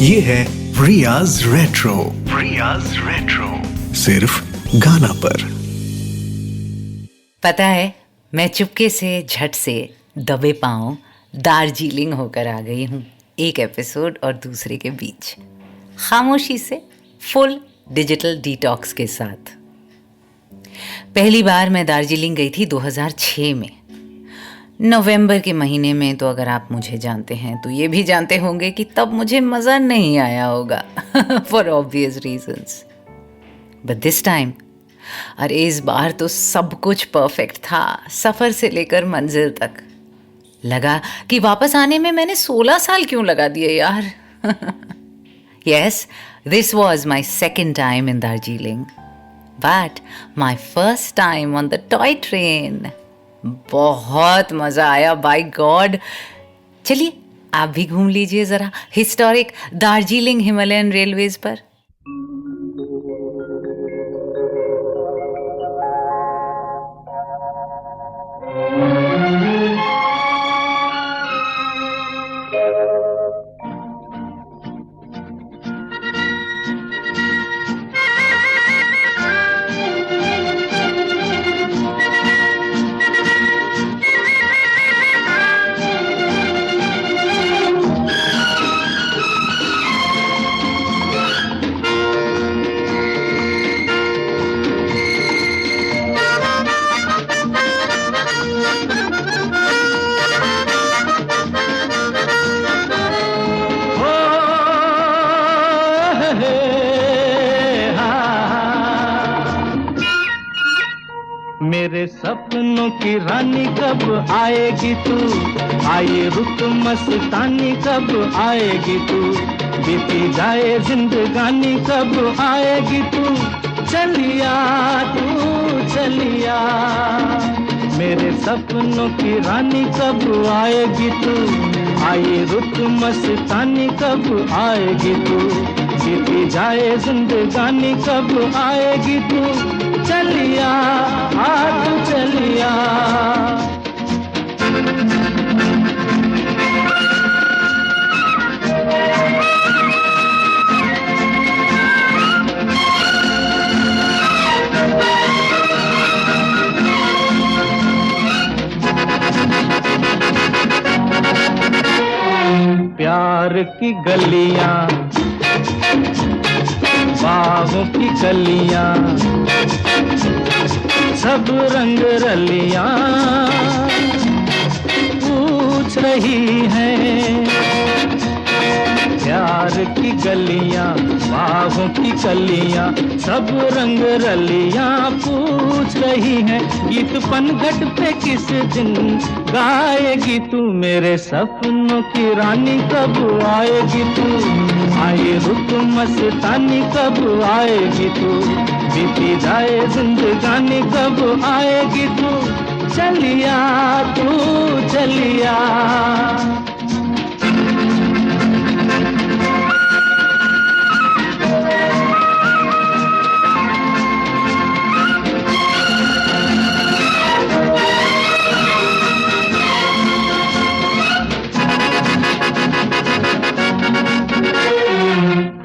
ये है रियाज रेट्रो। रियाज रेट्रो सिर्फ गाना पर। पता है, मैं चुपके से झट से दबे पांव दार्जिलिंग होकर आ गई हूँ, एक एपिसोड और दूसरे के बीच, खामोशी से, फुल डिजिटल डिटॉक्स के साथ। पहली बार मैं दार्जिलिंग गई थी 2006 में, नवंबर के महीने में। तो अगर आप मुझे जानते हैं तो ये भी जानते होंगे कि तब मुझे मज़ा नहीं आया होगा for obvious reasons. But this time, अरे इस बार तो सब कुछ परफेक्ट था, सफ़र से लेकर मंजिल तक। लगा कि वापस आने में मैंने 16 साल क्यों लगा दिए यार। Yes, this was my second time in Darjeeling, but my first time on the toy train. बहुत मज़ा आया, बाय गॉड। चलिए आप भी घूम लीजिए ज़रा हिस्टोरिक दार्जिलिंग हिमालयन रेलवेज पर। मेरे सपनों की रानी कब आएगी तू, आए रुत मस्तानी कब आएगी तू, बीती जाए जिंदगानी कब आएगी तू, चलिया तू चलिया। मेरे सपनों की रानी कब आएगी तू, आए रुत मस्तानी कब आएगी तू, बीती जाए जिंदगानी कब आएगी तू, चलिया आज चलिया। प्यार की गलियां, बाहों की कलियां, सब रंग रलियां पूछ रही हैं। प्यार की गलियां, बाहों की कलियां, सब रंग रलियां पूछ रही हैं। गीत पनघट पे किस दिन गाएगी तू, मेरे सपनों की रानी कब आएगी तू, आए रुत मस्तानी कब आएगी तू, बीती जाए जिंदगानी कब आएगी तू, चलिया तू चलिया।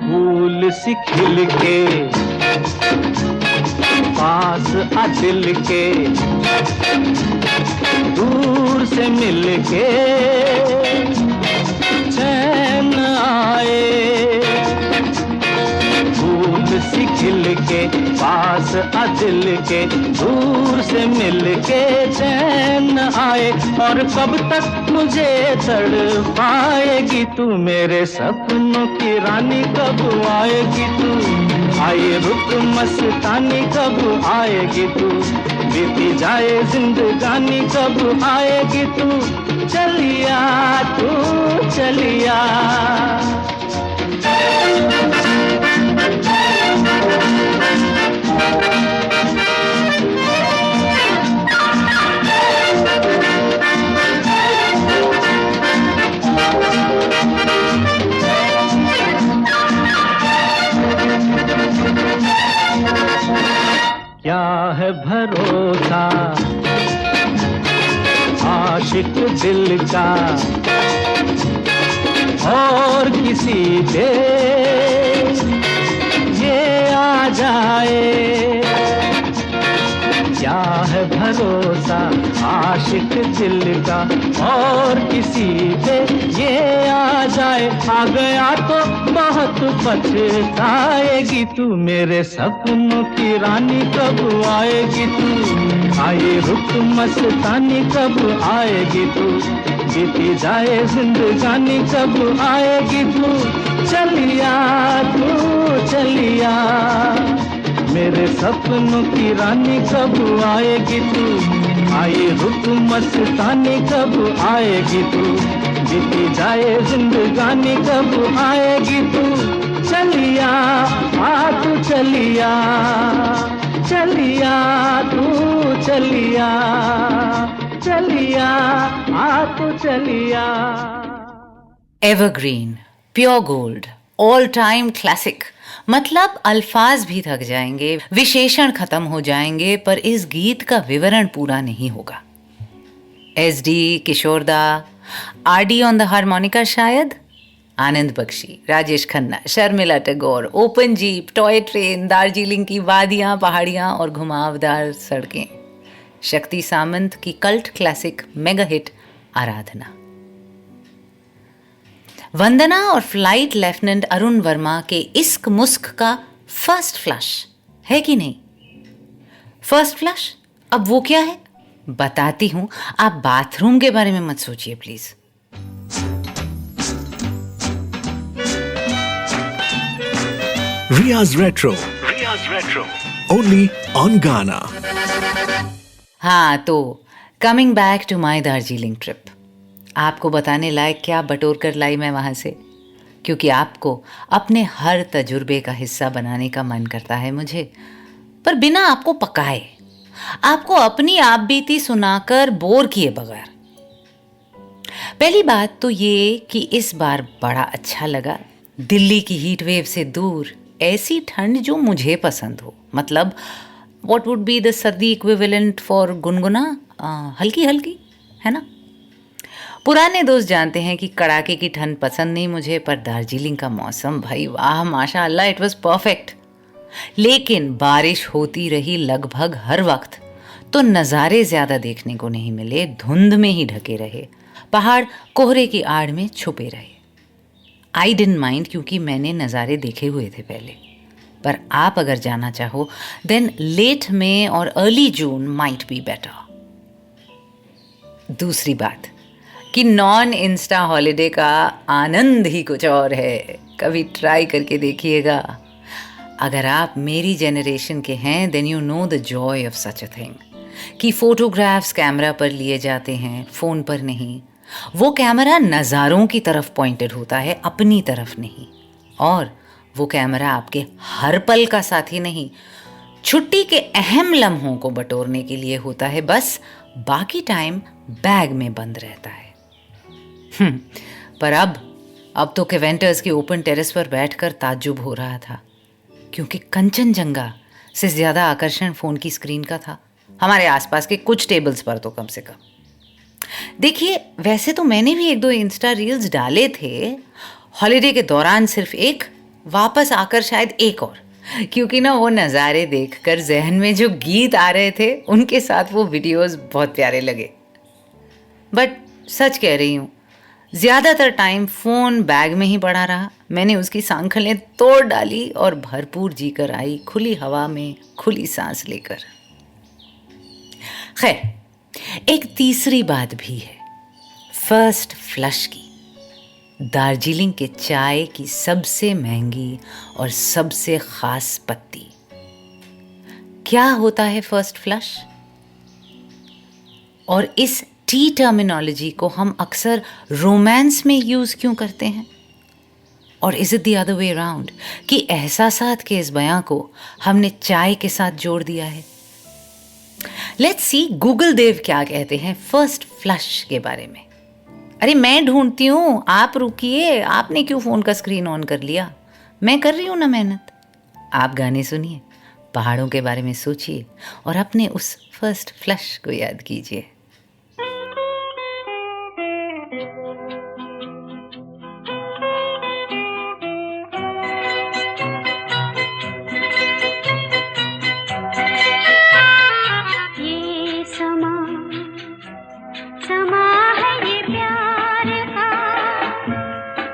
फूल सी खिल के पास आ दिल के, दूर से मिल के चैन आए। फूल सी खिल के पास आ दिल के, दूर से मिल के चैन आए। और कब तक मुझे तड़पाएगी तू, मेरे सपनों की रानी कब आएगी तू, आए रुत मस्तानी कब आएगी तू, बीती जाए जिंदगानी कब आएगी तू, चलिया तू चलिया। क्या है भरोसा आशिक दिल का, और किसी किसी पे ये आ जाए। क्या है भरोसा आशिक दिल का और किसी पे ये आ जाए। आ गया तो बहुत पछताएगी तू, मेरे सपनों की रानी कब आएगी तू। आए रुक मस्तानी कब आएगी तू, बीती जाए जिंदगानी कब आएगी तू। चलिया तू चलिया, मेरे सपनों की रानी कब आएगी तू। आए रुक मस्तानी कब आएगी तू, बीती जाए जिंदगानी कब आएगी तू। चलिया आ तू चलिया, चलिया तू चलिया, चलिया आ तू चलिया। Evergreen, pure gold, all time classic. मतलब अल्फाज भी थक जाएंगे, विशेषण खत्म हो जाएंगे, पर इस गीत का विवरण पूरा नहीं होगा। SD, Kishoreda, RD on the harmonica, शायद Anand Bakshi, Rajesh Khanna, Sharmila Tagore, open jeep, toy train, Darjeeling की वादियां, पहाड़ियां और घुमावदार सड़कें, शक्ति सामंत की cult classic mega hit Aradhana, Vandana और फ्लाइट लेफ्टिनेंट अरुण वर्मा के इश्क मुस्क का फर्स्ट फ्लश है कि नहीं? फर्स्ट फ्लश अब वो क्या है बताती हूं, आप बाथरूम के बारे में मत सोचिए please. Riya's Retro, only on Ghana. हाँ, तो coming back to my Darjeeling trip, आपको बताने लायक क्या बटोर कर लाई मैं वहाँ से, क्योंकि आपको अपने हर तजुर्बे का हिस्सा बनाने का मन करता है मुझे, पर बिना आपको पकाए, आपको अपनी आप बीती सुनाकर बोर किए बगैर। पहली बात तो ये कि इस बार बड़ा अच्छा लगा, दिल्ली की हीट वेव से दूर ऐसी ठंड जो मुझे पसंद हो, मतलब व्हाट वुड बी द सर्दी इक्विवेलेंट फॉर गुनगुना, हल्की हल्की, है ना। पुराने दोस्त जानते हैं कि कड़ाके की ठंड पसंद नहीं मुझे, पर दार्जिलिंग का मौसम भाई वाह माशाअल्लाह, इट वाज परफेक्ट। लेकिन बारिश होती रही लगभग हर वक्त, तो नज़ारे ज़्यादा देखने को नहीं मिले, धुंध में ही ढके रहे, पहाड़ कोहरे की आड़ में छुपे रहे। आई डिडंट माइंड, क्योंकि मैंने नज़ारे देखे हुए थे पहले, पर आप अगर जाना चाहो देन लेट मई और early June might be better. दूसरी बात कि नॉन इंस्टा हॉलिडे का आनंद ही कुछ और है, कभी ट्राई करके देखिएगा। अगर आप मेरी जनरेशन के हैं then you know the joy of such a thing, कि फोटोग्राफ्स कैमरा पर लिए जाते हैं, फ़ोन पर नहीं। वो कैमरा नज़ारों की तरफ पॉइंटेड होता है, अपनी तरफ नहीं। और वो कैमरा आपके हर पल का साथी नहीं, छुट्टी के अहम लम्हों को बटोरने के लिए होता है बस, बाकी टाइम बैग में बंद रहता है। पर अब तो केवेंटर्स के ओपन टेरेस पर बैठकर ताज्जुब हो रहा था, क्योंकि कंचनजंगा से ज़्यादा आकर्षण फ़ोन की स्क्रीन का था, हमारे आसपास के कुछ टेबल्स पर तो कम से कम। देखिए, वैसे तो मैंने भी एक दो इंस्टा रील्स डाले थे हॉलिडे के दौरान, सिर्फ एक, वापस आकर शायद एक और, क्योंकि ना वो नज़ारे देखकर जहन में जो गीत आ रहे थे उनके साथ वो वीडियोस बहुत प्यारे लगे। बट सच कह रही हूँ, ज़्यादातर टाइम फ़ोन बैग में ही पड़ा रहा। मैंने उसकी सांखलें तोड़ डाली और भरपूर जीकर आई खुली हवा में खुली सांस लेकर। खैर, एक तीसरी बात भी है, फर्स्ट फ्लश की। दार्जिलिंग के चाय की सबसे महंगी और सबसे ख़ास पत्ती। क्या होता है फर्स्ट फ्लश? और इस टी टर्मिनोलॉजी को हम अक्सर रोमांस में यूज़ क्यों करते हैं? और is it the other way around, कि एहसासात के इस बयां को हमने चाय के साथ जोड़ दिया है? लेट्स सी गूगल देव क्या कहते हैं फर्स्ट फ्लश के बारे में। अरे मैं ढूंढती हूँ, आप रुकिए, आपने क्यों फ़ोन का स्क्रीन ऑन कर लिया? मैं कर रही हूँ ना मेहनत। आप गाने सुनिए, पहाड़ों के बारे में सोचिए और अपने उस फर्स्ट फ्लश को याद कीजिए।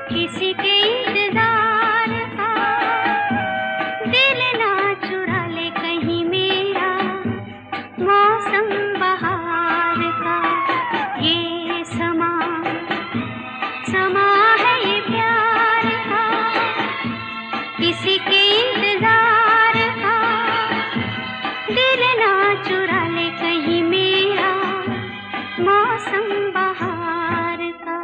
किसी के इंतजार का, दिल ना चुरा ले कहीं मेरा, मौसम बहार का। ये समा है ये प्यार का, किसी के इंतजार का, दिल ना चुरा ले कहीं मेरा, मौसम बहार का।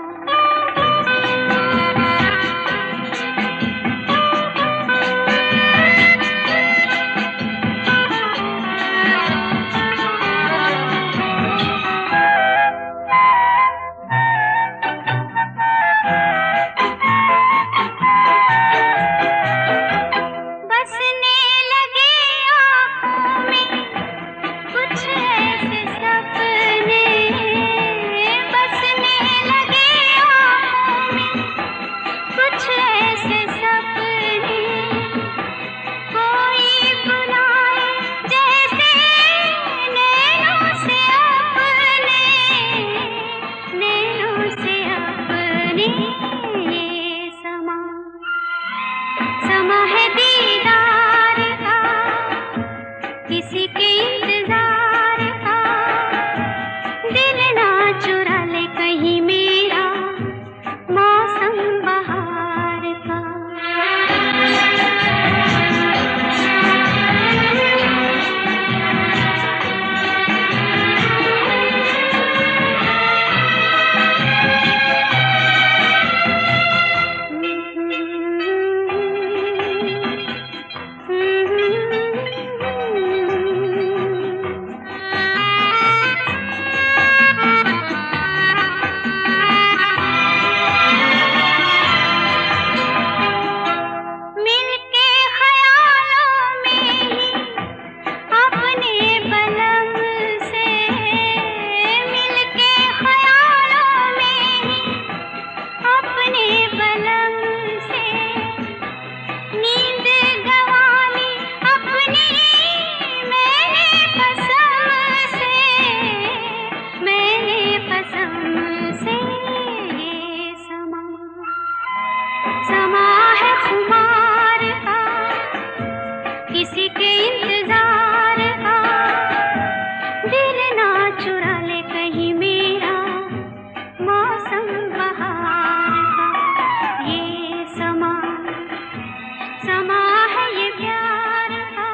बसने लगे आँखों में कुछ ऐसे सपने, बसने लगे आँखों में कुछ ऐसे सपने, कोई बुलाए जैसे नैनों से अपने, नैनों से अपने। ये समा है दीदार का, किसी के इंतजार का, दिल ना चुरा ले कहीं मेरा, मौसम बहार का। मिलके ख्यालों में ही अपने बलम से, मिलके ख्यालों में ही अपने बलम से, नींद गंवानी अपनी मैंने कसम से, मैंने कसम से। ये समा है खुमार का, किसी के इंतजार का, दिल ना चुरा ले कहीं मेरा, मौसम बहार का। ये समा है ये प्यार का।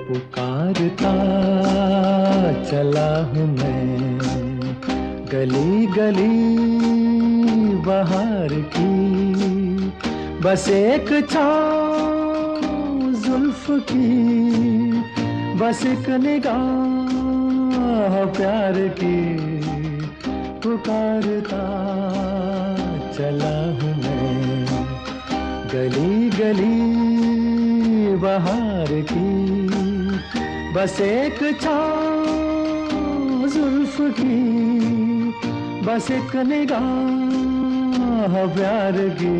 पुकारता चला हूँ मैं गली गली बहार की, बस एक छाँव जुल्फ की, बस एक निगाह प्यार की। पुकारता चला हूँ मैं गली गली बहार की, बस एक छाँव जुल्फ की, बस एक निगाह प्यार की।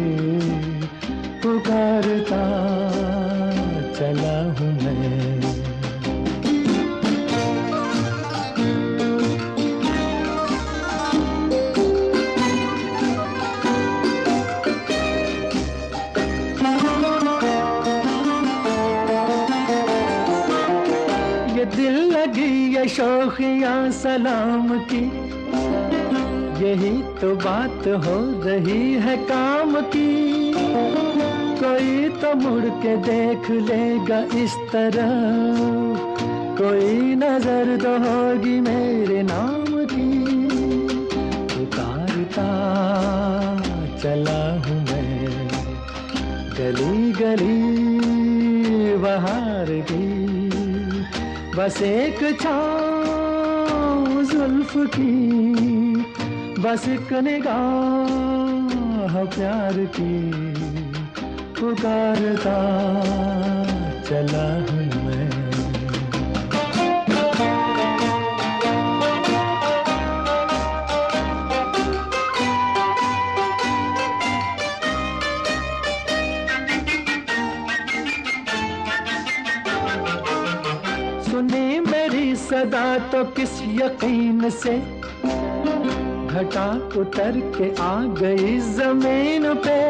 पुकारता चला हूँ मैं। ये दिल लगी ये शौकियाँ सलाम की, यही तो बात हो रही है काम की। कोई तो मुड़ के देख लेगा इस तरह, कोई नजर तो होगी मेरे नाम की। पुकारता चला हूँ मैं गली गली बहार की। बस एक छाँव जुल्फ की, बस एक निगाह प्यार की, पुकारता चला हूँ मैं। सुनी मेरी सदा तो किस यकीन से घटा उतर के आ गई जमीन पे,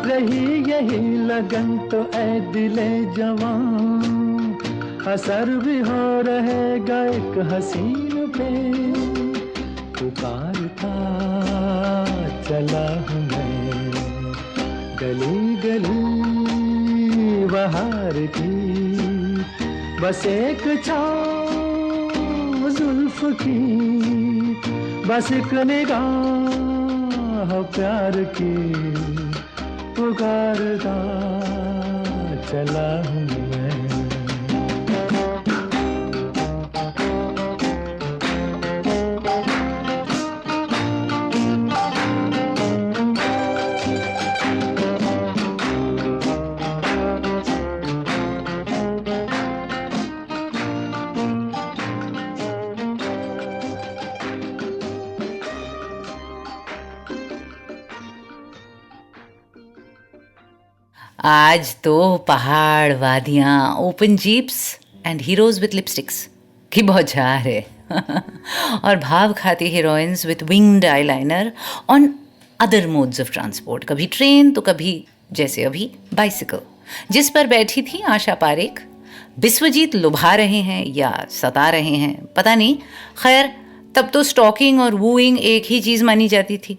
रही यही लगन तो ऐ दिले जवान, असर भी हो रहेगा एक हसीन पे, पुकारता चला हूँ मैं गली गली बहार की, बस एक छाँव जुल्फ की, बस एक निगाह प्यार की, पुकारता चला हूँ मैं। आज तो पहाड़, वादियाँ, open jeeps and heroes with lipsticks की बौछार है और भाव खाती heroines with winged eyeliner on other modes of transport, कभी ट्रेन तो कभी जैसे अभी बाइसिकल, जिस पर बैठी थी आशा पारेख। बिस्वजीत लुभा रहे हैं या सता रहे हैं पता नहीं, खैर तब तो स्टॉकिंग और वूइंग एक ही चीज़ मानी जाती थी।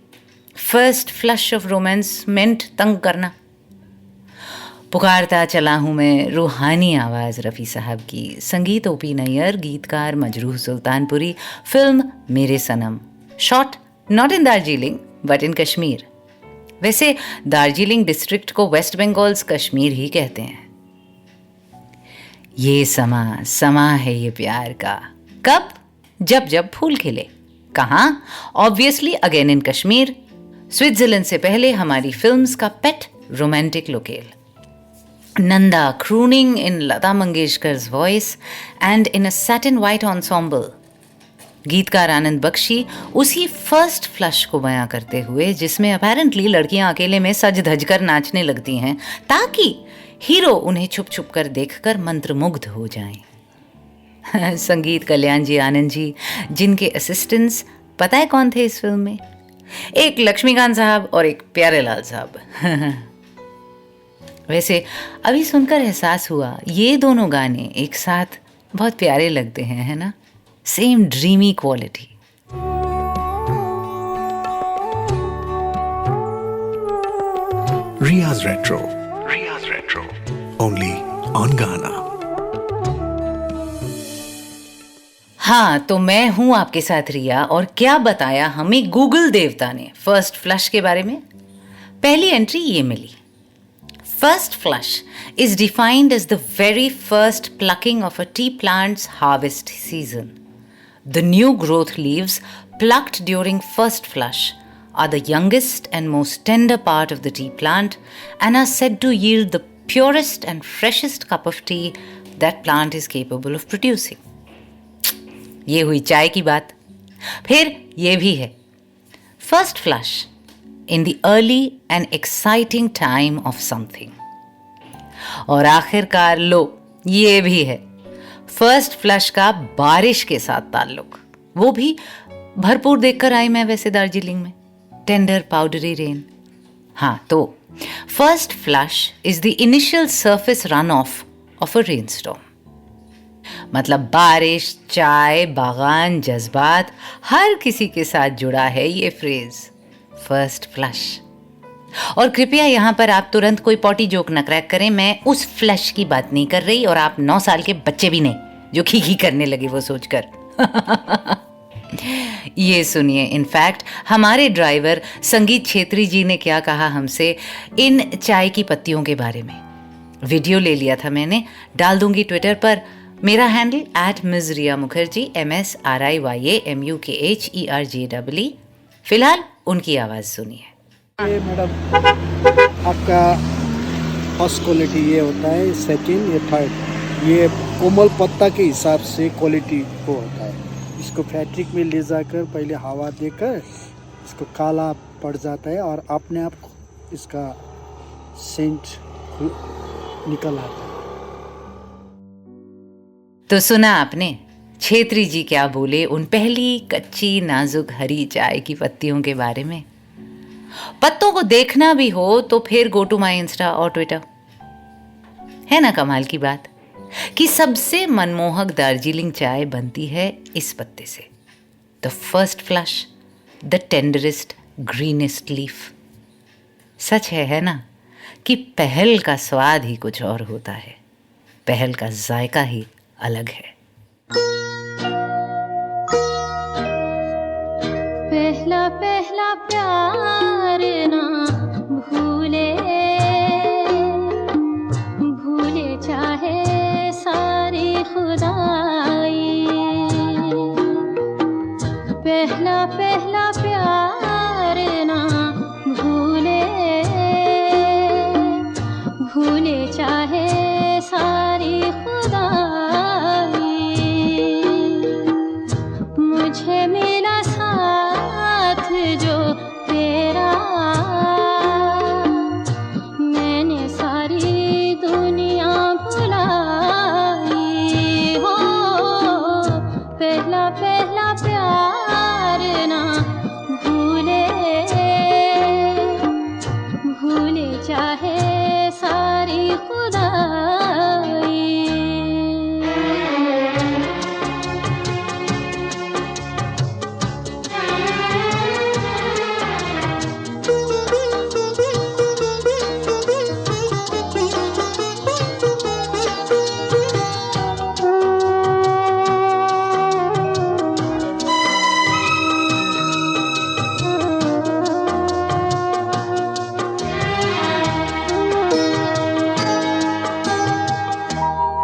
फर्स्ट फ्लश ऑफ रोमांस मेंट तंग करना। पुकारता चला हूँ मैं, रूहानी आवाज़ रफ़ी साहब की, संगीत ओपी नैयर, गीतकार मजरूह Sultanpuri, film Mere Sanam, shot not in Darjeeling but in Kashmir. वैसे दार्जिलिंग डिस्ट्रिक्ट को वेस्ट बंगाल्स कश्मीर ही कहते हैं। ये समा है ये प्यार का, कब? जब जब फूल खिले। कहाँ? Obviously again in Kashmir, Switzerland से पहले हमारी फिल्म्स का pet romantic locale. Nanda crooning in Lata Mangeshkar's voice and in a satin white ensemble. गीतकार आनंद बख्शी उसी फर्स्ट फ्लश को बयां करते हुए जिसमें अपेरेंटली लड़कियां अकेले में सज धज कर नाचने लगती हैं ताकि हीरो उन्हें छुप छुप कर देखकर मंत्रमुग्ध हो जाएं। संगीत कल्याण जी आनंद जी, जिनके असिस्टेंट्स पता है कौन थे इस फिल्म में? एक लक्ष्मीकांत साहब और एक प्यारेलाल साहब। वैसे अभी सुनकर एहसास हुआ ये दोनों गाने एक साथ बहुत प्यारे लगते हैं, है ना? Same dreamy quality. Riya's Retro, only on Gaana. हाँ, तो मैं हूं आपके साथ रिया, और क्या बताया हमें गूगल देवता ने फर्स्ट फ्लश के बारे में। पहली एंट्री ये मिली, First flush is defined as the very first plucking of a tea plant's harvest season. The new growth leaves plucked during first flush are the youngest and most tender part of the tea plant and are said to yield the purest and freshest cup of tea that plant is capable of producing. ये हुई चाय की बात। फिर ये भी है First flush in the early and exciting time of something. और आखिरकार लो ये भी है फर्स्ट फ्लश का बारिश के साथ ताल्लुक, वो भी भरपूर देखकर आई मैं वैसे दार्जिलिंग में, टेंडर पाउडरी रेन। हाँ, तो first flush is the initial surface run off a rainstorm. मतलब बारिश, चाय, बागान, जज्बात, हर किसी के साथ जुड़ा है ये फ्रेज फर्स्ट फ्लश। और कृपया यहाँ पर आप तुरंत कोई पॉटी जोक न क्रैक करें, मैं उस फ्लश की बात नहीं कर रही, और आप 9 साल के बच्चे भी नहीं जो खी करने लगे वो सोचकर। ये सुनिए, इनफैक्ट हमारे ड्राइवर संगीत छेत्री जी ने क्या कहा हमसे इन चाय की पत्तियों के बारे में। वीडियो ले लिया था मैंने, डाल दूंगी ट्विटर पर, मेरा handle @Ms Riya Mukherjee MSRIYAMUKHERJEE। फिलहाल उनकी आवाज़ सुनिए। ये मैडम आपका फर्स्ट क्वालिटी ये होता है, सेकंड ये थर्ड, ये कोमल पत्ता के हिसाब से क्वालिटी वो होता है। इसको फैक्ट्री में ले जाकर पहले हवा देकर इसको काला पड़ जाता है और अपने आप इसका सेंट निकल आता है। तो सुना आपने छेत्री जी क्या बोले उन पहली कच्ची नाजुक हरी चाय की पत्तियों के बारे में। पत्तों को देखना भी हो तो फिर गो टू माई इंस्टा और ट्विटर। है ना कमाल की बात कि सबसे मनमोहक दार्जिलिंग चाय बनती है इस पत्ते से। The first flush, the tenderest greenest leaf. सच है ना कि पहल का स्वाद ही कुछ और होता है, पहल का जायका ही अलग है। पहला पहला प्यार ना भूले, भूले चाहे सारी खुदाई। पहला पहला प्यार ना भूले, भूले चाहे सारी खुदाई। मुझे मिला साथ जो तेरा, मैंने सारी दुनिया भुलाई। हो पहला पहला प्यार ना भूले, भूले चाहे सारी खुदाई।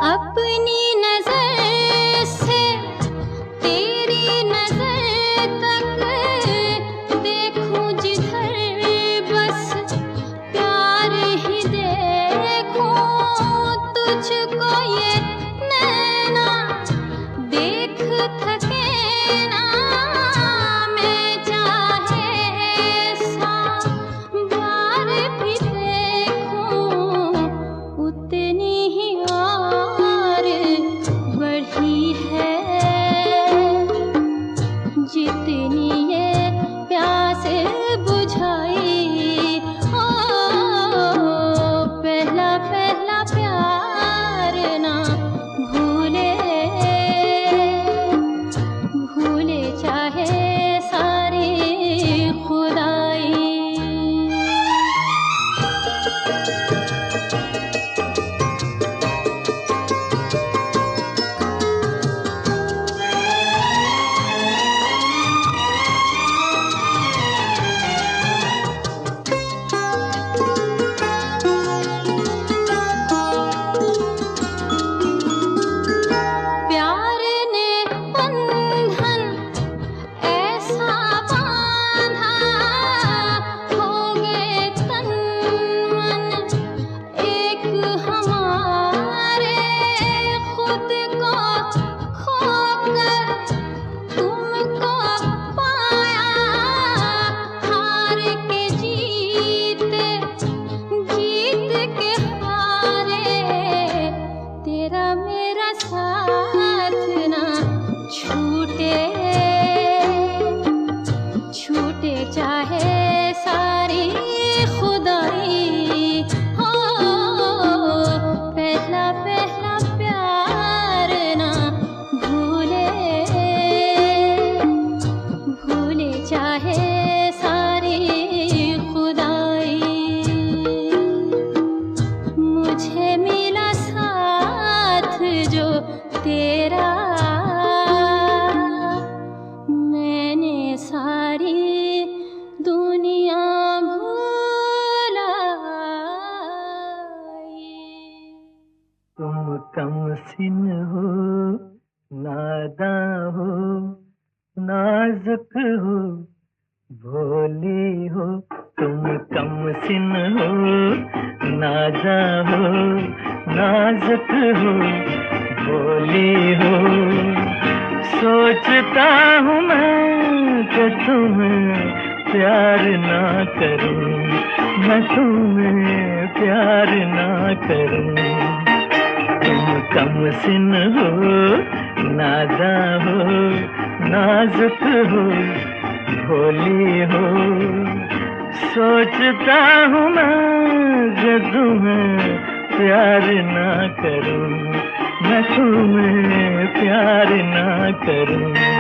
अपनी नजर से तेरी नजर तक देखूं जिधर, बस प्यार ही देखूं तुझको ये नैना देख थके ना। मैं चाहे 100 बार भी देखूं उतनी ही और बढ़ी है, जितनी ये प्यास बुझाई। ओ पहला पहला प्यार ना भूले, भूले चाहे सारी खुदाई। प्यार ने बंधन ऐसा बांधा, हो गए तन मन एक हमारे। खुद को खोकर तुमको पाया, हार के जीते, जीत के हारे। तेरा मेरा साथ ना छूटे, छूटे चाहे सारी खुदाई। हो पहला पहला प्यार ना भूले, भूले चाहे सारी खुदाई। मुझे मिला साथ जो तेरा, मैंने सारी दुनिया भुलाई। तुम कम सिन हो, नादां हो, नाजुक हो, भोली हो, तुम कम सिन हो, नादां हो, नाजुक हो, भोली हो। सोचता हूँ मैं कि तुम्हें प्यार ना करूं, मैं तुम्हें प्यार ना करूं। तुम कम सिन हो, नादा हो, नाजुक हो, भोली हो। सोचता हूँ मैं कि तुम्हें प्यार ना करूं, मैं तुम्हें प्यार ना करूं।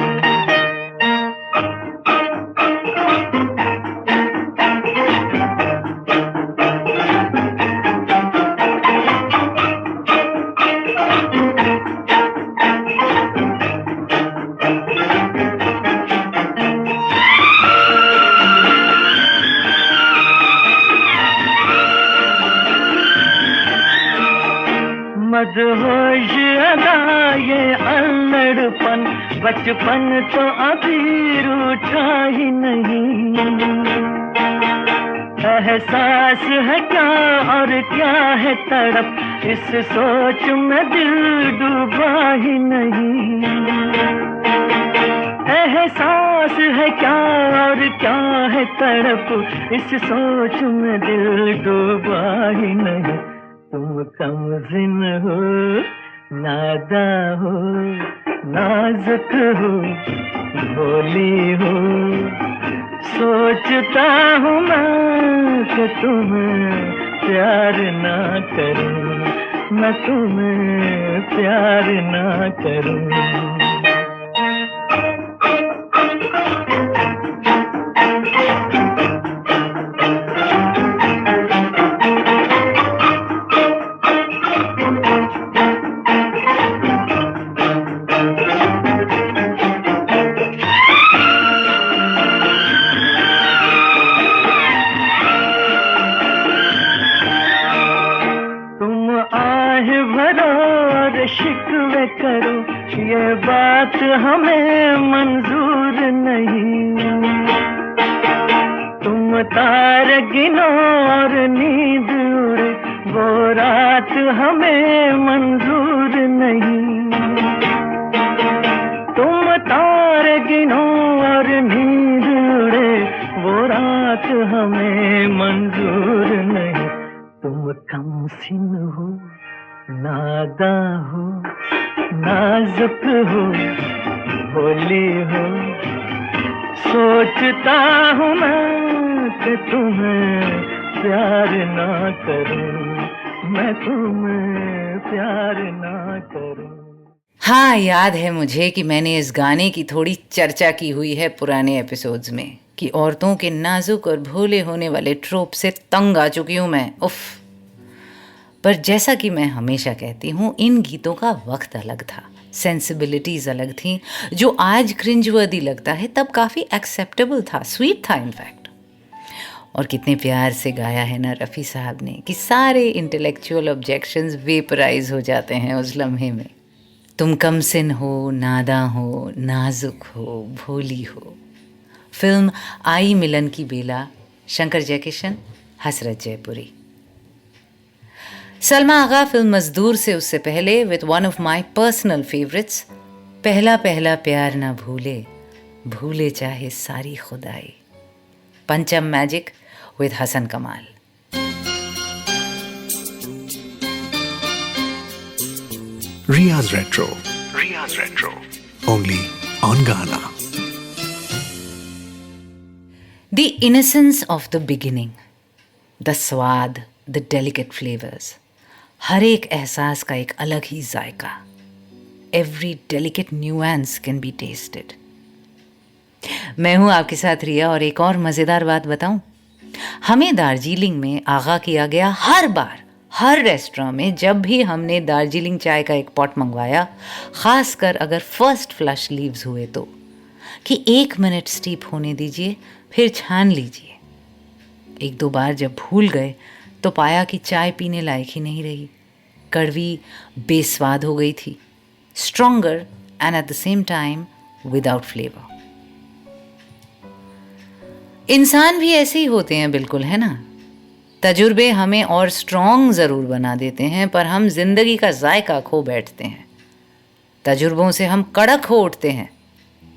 मदहोश अदा ये अल्लड़पन, बचपन तो अभी रूठा ही नहीं। एहसास है क्या और क्या है तड़प, इस सोच में दिल डूबा ही नहीं। एहसास है क्या और क्या है तड़प, इस सोच में दिल डूबा ही नहीं। तुम कम सिन हो, नादा हो, नाजुक हो, भोली हो। सोचता हूँ मैं कि तुम्हें प्यार ना करूं, मैं तुम्हें प्यार ना करूं। शिकवे करो, ये बात हमें मंजूर नहीं। तुम तार गिनो और नींद उड़े, वो रात हमें मंजूर नहीं। तुम तार गिनो और नींद उड़े, वो रात हमें मंजूर नहीं। तुम कम सिन हो, नादा हो, नाजुक हो, भोली हो। सोचता हूँ मैं कि तुम्हें प्यार ना करूं, मैं तुम्हें प्यार ना करूं। हाँ, याद है मुझे कि मैंने इस गाने की थोड़ी चर्चा की हुई है पुराने एपिसोड्स में, कि औरतों के नाजुक और भोले होने वाले ट्रोप से तंग आ चुकी हूँ मैं। उफ। पर जैसा कि मैं हमेशा कहती हूँ, इन गीतों का वक्त अलग था, सेंसिबिलिटीज़ अलग थी। जो आज क्रिंजवर्दी लगता है तब काफ़ी एक्सेप्टेबल था, स्वीट था इनफैक्ट। और कितने प्यार से गाया है ना रफ़ी साहब ने कि सारे इंटेलेक्चुअल ऑब्जेक्शंस वेपराइज हो जाते हैं उस लम्हे में। तुम कम सिन हो, नादा हो, नाजुक हो, भोली हो। फिल्म आई मिलन की बेला, शंकर जयकिशन, हसरत जयपुरी। सलमा आगा फिल्म मजदूर से उससे पहले with one of my personal favourites, पहला पहला प्यार ना भूले, भूले चाहे सारी खुदाई। पंचम मैजिक विद हसन कमाल। Riya's Retro. Riya's Retro. Only on Ghana. The innocence of the beginning, the स्वाद, the delicate flavors, हर एक एहसास का एक अलग ही जायका। Every delicate nuance can be tasted. मैं हूँ आपके साथ रिया, और एक और मज़ेदार बात बताऊँ। हमें दार्जिलिंग में आगाह किया गया हर बार, हर रेस्टोरेंट में जब भी हमने दार्जिलिंग चाय का एक पॉट मंगवाया, ख़ासकर अगर फर्स्ट फ्लश लीव्स हुए तो, कि 1 मिनट स्टीप होने दीजिए, फिर छान लीजिए। 1-2 बार जब भूल गए तो पाया कि चाय पीने लायक ही नहीं रही। कड़वी, बेस्वाद हो गई थी. Stronger and at the same time without flavor. इंसान भी ऐसे ही होते हैं बिल्कुल, है ना. तजुर्बे हमें और स्ट्रॉन्ग ज़रूर बना देते हैं, पर हम जिंदगी का जायका खो बैठते हैं. तजुर्बों से हम कड़क हो उठते हैं,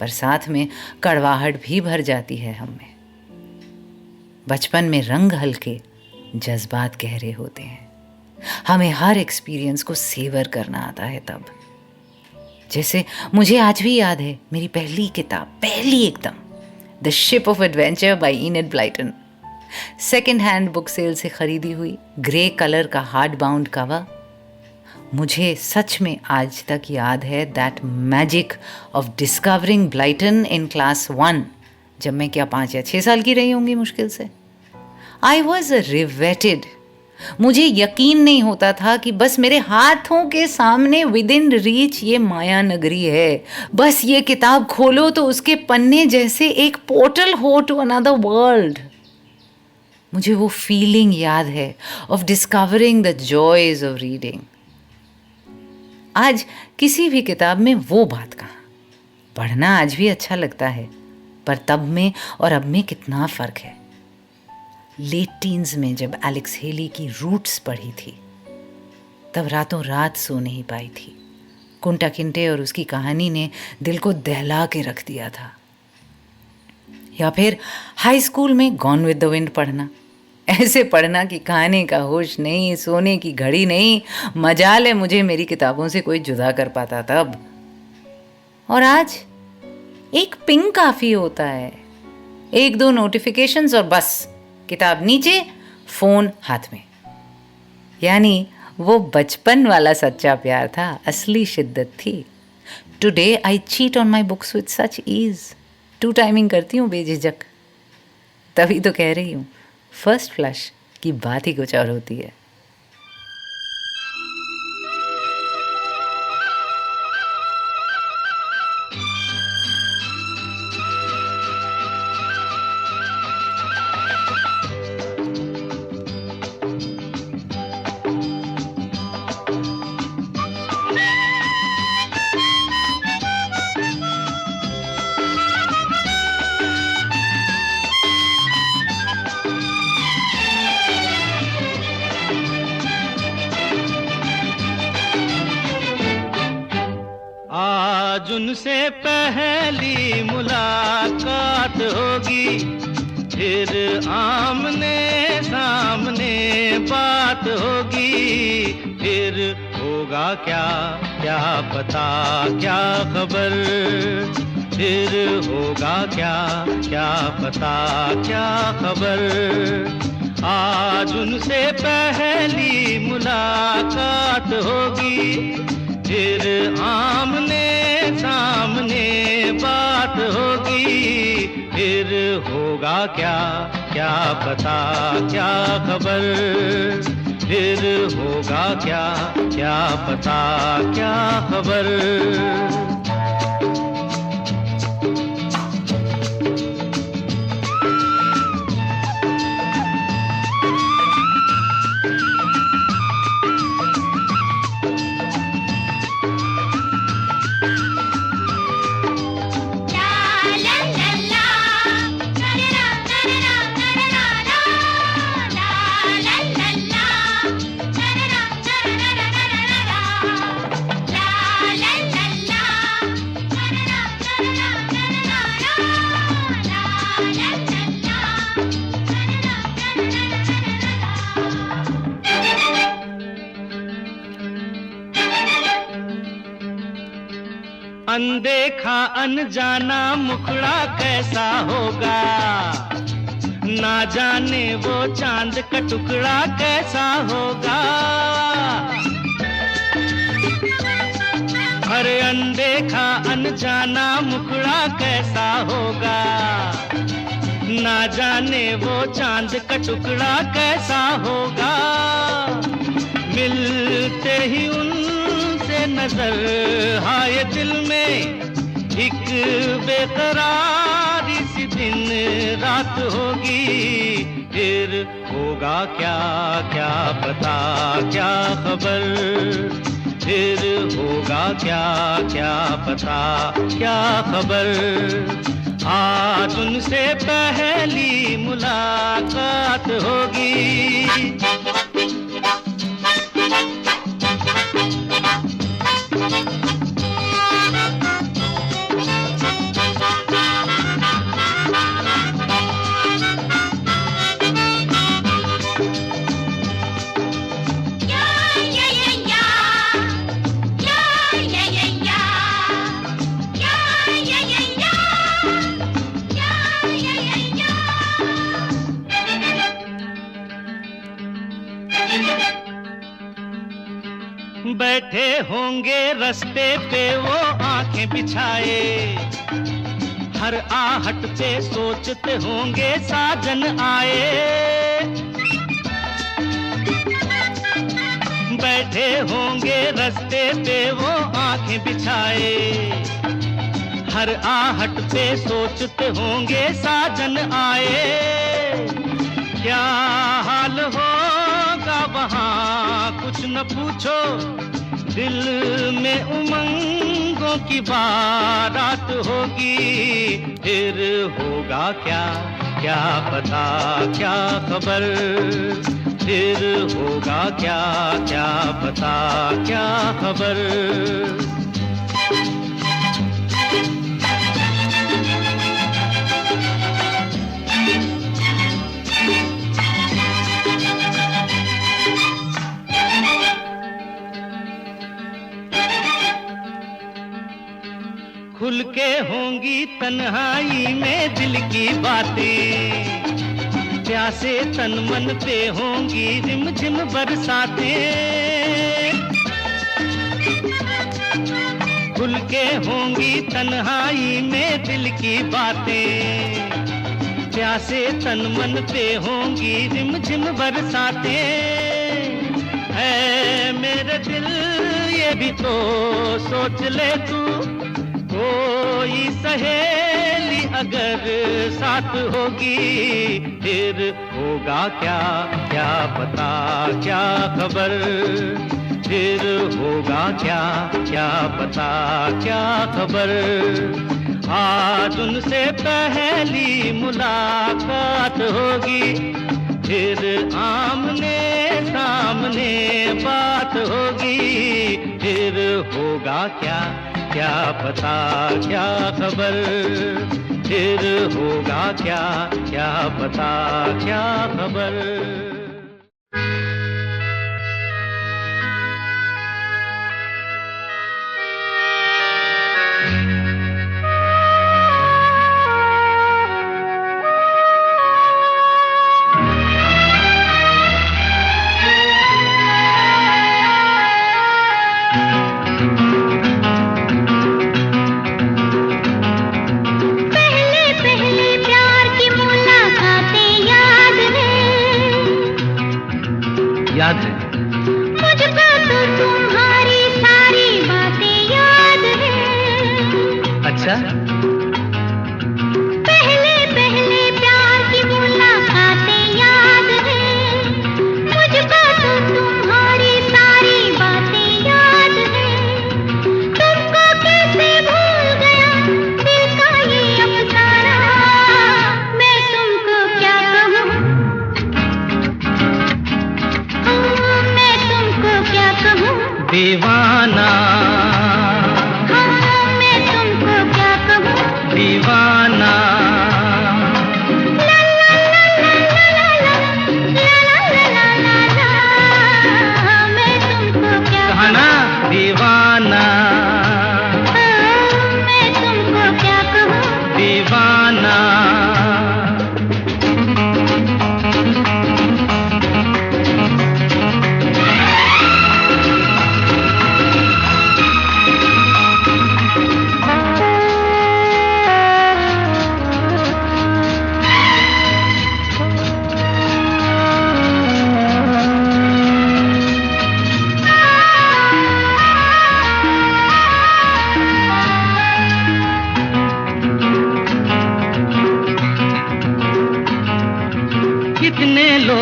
पर साथ में कड़वाहट भी भर जाती है हम में. बचपन में रंग हल्के, जज्बात गहरे होते हैं. हमें हर एक्सपीरियंस को सेवर करना आता है तब. जैसे मुझे आज भी याद है मेरी पहली किताब, पहली एकदम, the ship of adventure by Enid Blyton. Second hand book sale से खरीदी हुई, ग्रे कलर का हार्ड बाउंड कवर. मुझे सच में आज तक याद है that magic of discovering Blyton in class 1, जब मैं क्या 5 या 6 साल की रही होंगी मुश्किल से. I was riveted. मुझे यकीन नहीं होता था कि बस मेरे हाथों के सामने विद इन रीच ये माया नगरी है. बस ये किताब खोलो तो उसके पन्ने जैसे एक पोर्टल हो टू अनदर वर्ल्ड. मुझे वो फीलिंग याद है of discovering the joys of reading. आज किसी भी किताब में वो बात कहाँ. पढ़ना आज भी अच्छा लगता है, पर तब में और अब में कितना फ़र्क है. लेट टीन्स में जब एलेक्स हेली की रूट्स पढ़ी थी, तब रातों रात सो नहीं पाई थी. कुंटा किंटे और उसकी कहानी ने दिल को दहला के रख दिया था. या फिर हाई स्कूल में गॉन विद द विंड पढ़ना. ऐसे पढ़ना कि खाने का होश नहीं, सोने की घड़ी नहीं. मजाल है मुझे मेरी किताबों से कोई जुदा कर पाता तब. और आज एक पिंग काफ़ी होता है, 1-2 नोटिफिकेशंस और बस किताब नीचे, फ़ोन हाथ में. यानी वो बचपन वाला सच्चा प्यार था, असली शिद्दत थी. Today I cheat on my books with such ease. 2 timing करती हूँ बेझिझक. तभी तो कह रही हूँ फर्स्ट फ्लश की बात ही कुछ और होती है. आज उनसे पहली मुलाकात होगी, फिर आमने सामने बात होगी. फिर होगा क्या क्या पता क्या खबर. फिर होगा क्या क्या पता क्या खबर. आज उनसे पहली मुलाकात होगी, फिर आमने सामने बात होगी. फिर होगा क्या क्या पता क्या खबर. फिर होगा क्या क्या पता क्या खबर. अनदेखा अनजाना मुखड़ा कैसा होगा, ना जाने वो चांद का टुकड़ा कैसा होगा. अरे अनदेखा अनजाना मुखड़ा कैसा होगा, ना जाने वो चांद का टुकड़ा कैसा होगा. मिलते ही उनसे नजर हाय दिल में एक बेकरारी सी दिन रात होगी. फिर होगा क्या क्या पता क्या खबर, फिर होगा क्या क्या पता क्या खबर। आज उनसे पहली मुलाकात होगी। बैठे होंगे रास्ते पे वो आंखें बिछाए, हर आहट पे सोचते होंगे साजन आए। बैठे होंगे रास्ते पे वो आंखें बिछाए, हर आहट पे सोचते होंगे साजन आए। क्या हाल होगा वहाँ कुछ न पूछो, दिल में उमंगों की बारात होगी। फिर होगा क्या क्या पता क्या खबर, फिर होगा क्या क्या पता क्या खबर। खुल के होंगी तन्हाई में दिल की बातें, प्यासे तन मन पे होंगी रिमझिम बरसातें। खुल के होंगी तन्हाई में दिल की बातें, प्यासे तन मन पे होंगी रिमझिम बरसातें। है मेरे दिल ये भी तो सोच ले तू, कोई सहेली अगर साथ होगी। फिर होगा क्या क्या पता क्या खबर, फिर होगा क्या क्या पता क्या खबर। आज उनसे पहली मुलाकात होगी, फिर आमने सामने बात होगी। फिर होगा क्या क्या पता क्या खबर, फिर होगा क्या क्या पता क्या खबर। याद है मुझको तो तुम्हारी सारी बातें याद है। अच्छा, पहले पहले प्यार की मुलाकातें याद है। मुझको तो तुम्हारी सारी बातें याद है। तुमको कैसे भूल गया दिल का ये अफसाना, मैं तुमको क्या कहूँ, मैं तुमको क्या कहूँ दीवाना। हाँ, मैं तुमको क्या कहूँ।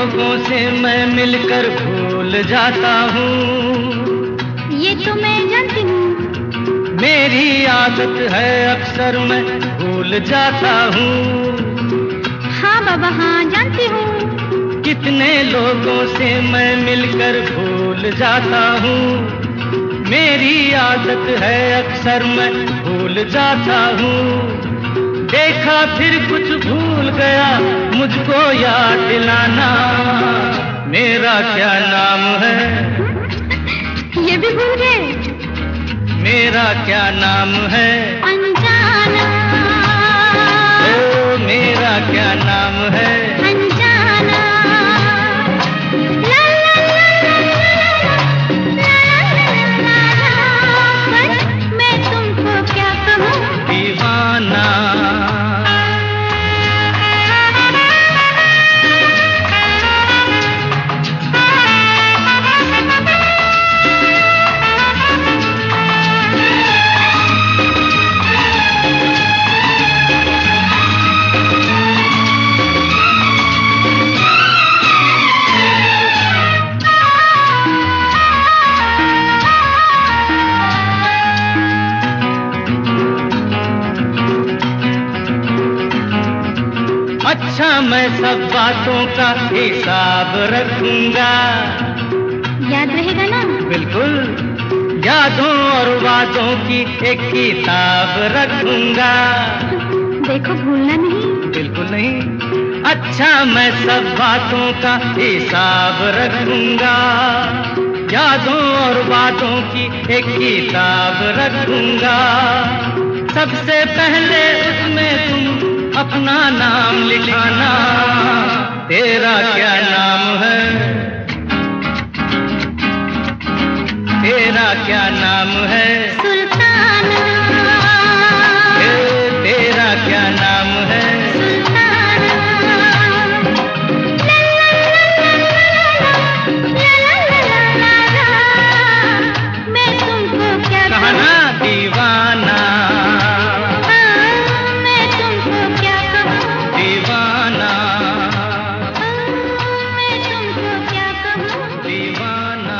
लोगों से मैं मिलकर भूल जाता हूँ। ये तो मैं जानती हूँ। मेरी आदत है अक्सर मैं भूल जाता हूँ। हाँ बाबा हाँ जानती हूँ। कितने लोगों से मैं मिलकर भूल जाता हूँ। मेरी आदत है अक्सर मैं भूल जाता हूँ। देखा फिर कुछ भूल गया, मुझको याद दिलाना। मेरा क्या नाम है? ये भी भूल गए? मेरा क्या नाम है? अनजाना। ओ मेरा क्या नाम है? अनजाना। ला ला ला ला ला ला ला। बस मैं तुमको क्या कहूँ? दीवाना। अच्छा मैं सब बातों का हिसाब रखूंगा। याद रहेगा ना? बिल्कुल, यादों और वादों की एक किताब रखूंगा। देखो भूलना नहीं। बिल्कुल नहीं। अच्छा मैं सब बातों का हिसाब रखूंगा। यादों और वादों की एक किताब रखूंगा। सबसे पहले उसमें तुम अपना नाम लिखाना। तेरा क्या नाम है? तेरा क्या नाम है? सुल्ताना। तेरा क्या नाम है? सुल्ताना। ला ला ला ला ला ला। मैं तुमको क्या कहा ना दीवाना। मैं तुमको क्या कहूँ? दीवाना। मैं तुमको क्या कहूँ? दीवाना।